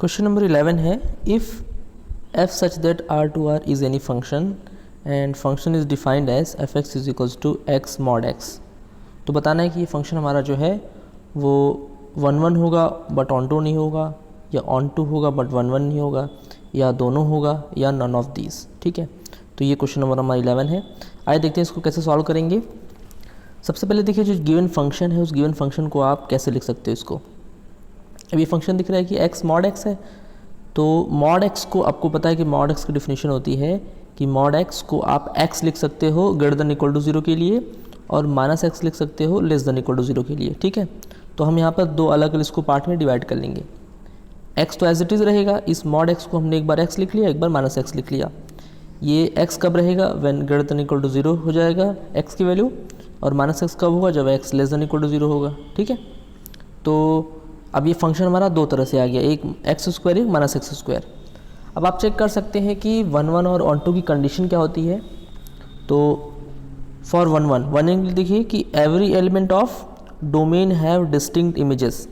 Question number 11 है if f such that R2R is any function and function is defined as fx is equals to x mod x। तो बताना है कि ये function हमारा जो है वो 1 होगा बट ऑन टू नहीं होगा, या ऑन टू होगा बट 1 नहीं होगा, या दोनों होगा, या नन ऑफ दीज। ठीक है, तो ये क्वेश्चन नंबर हमारा 11 है। आइए देखते हैं इसको कैसे सॉल्व करेंगे। सबसे पहले देखिए जो गिवन फंक्शन है उस गिवन फंक्शन को आप कैसे लिख सकते हो इसको। अब ये फंक्शन दिख रहा है कि x मॉड x है, तो मॉड x को आपको पता है कि मॉड x की डिफिनेशन होती है कि मॉड x को आप x लिख सकते हो ग्रेटर देन इक्वल टू 0 के लिए और माइनस x लिख सकते हो लेस देन इक्वल टू 0 के लिए। ठीक है, तो हम यहाँ पर दो अलग अलग इसको पार्ट में डिवाइड कर लेंगे। x तो एज इट इज़ रहेगा, इस मॉड x को हमने एक बार x लिख लिया, एक बार माइनस x लिख लिया। ये x कब रहेगा, when greater than equal to 0 हो जाएगा x की वैल्यू, और माइनस x कब होगा, जब x less than equal to 0 होगा। ठीक है, तो अब ये फंक्शन हमारा दो तरह से आ गया, एक एक्स स्क्वायर, एक माइनस एक्स स्क्वायर। अब आप चेक कर सकते हैं कि 1 और ऑन टू की कंडीशन क्या होती है। तो फॉर 1 देखिए कि every element of domain have distinct images.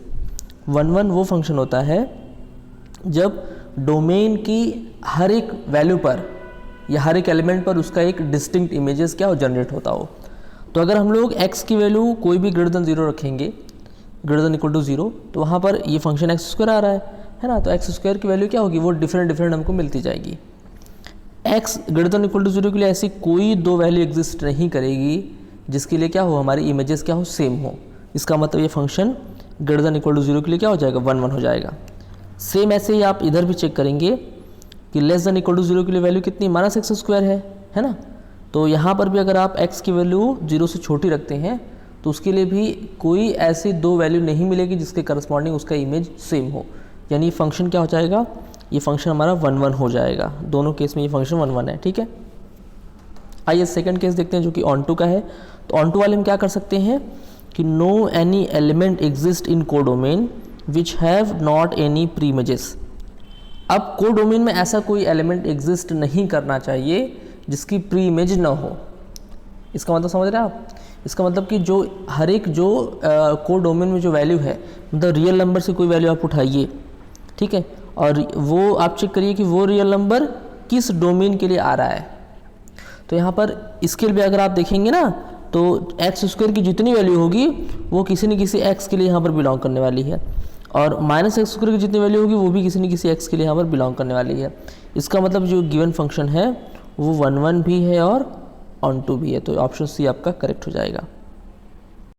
1 वो फंक्शन होता है जब डोमेन की हर एक वैल्यू पर या हर एक एलिमेंट पर उसका एक डिस्टिंक्ट इमेजेस क्या हो, जनरेट होता हो। तो अगर हम लोग x की वैल्यू कोई भी ग्रेटर देन 0 रखेंगे, ग्रेटर देन इक्वल टू 0, तो वहाँ पर ये फंक्शन एक्स स्क्वायर आ रहा है ना, तो एक्स स्क्वायर की वैल्यू क्या होगी, वो डिफरेंट हमको मिलती जाएगी। X greater than equal to 0 के लिए ऐसी कोई दो वैल्यू एग्जिस्ट नहीं करेगी जिसके लिए क्या हो, हमारी इमेजेस क्या हो, सेम हो। इसका मतलब ये function greater than equal to 0 के लिए क्या हो जाएगा, 1 हो जाएगा। सेम ऐसे ही आप इधर भी चेक करेंगे कि लेस देन इक्वल टू 0 के लिए वैल्यू कितनी, माइनस एक्स स्क्वायर है ना। तो यहाँ पर भी अगर आप एक्स की वैल्यू 0 से छोटी रखते हैं तो उसके लिए भी कोई ऐसी दो वैल्यू नहीं मिलेगी जिसके करस्पॉन्डिंग उसका इमेज सेम हो, यानी ये फंक्शन क्या हो जाएगा, ये फंक्शन हमारा 1 हो जाएगा। दोनों केस में ये फंक्शन 1 है। ठीक है, आइए सेकंड केस देखते हैं जो कि ऑन टू का है। तो ऑन टू वाले में क्या कर सकते हैं कि no any element exist in codomain which have not any pre images. अब कोडोमेन में ऐसा कोई एलिमेंट एग्जिस्ट नहीं करना चाहिए जिसकी प्री इमेज ना हो। इसका मतलब समझ रहे हैं आप, इसका मतलब कि जो हर एक जो कोड डोमेन में जो वैल्यू है, मतलब रियल नंबर से कोई वैल्यू आप उठाइए, ठीक है, और वो आप चेक करिए कि वो रियल नंबर किस डोमेन के लिए आ रहा है। तो यहाँ पर इसके लिए अगर आप देखेंगे ना, तो एक्स स्क्वायर की जितनी वैल्यू होगी वो किसी न किसी एक्स के लिए यहाँ पर बिलोंग करने वाली है, और माइनस एक्स स्क्वायर की जितनी वैल्यू होगी वो भी किसी न किसी एक्स के लिए यहाँ पर बिलोंग करने वाली है। इसका मतलब जो गिवन फंक्शन है वो 1 भी है और ऑन टू भी है, तो ऑप्शन सी आपका करेक्ट हो जाएगा।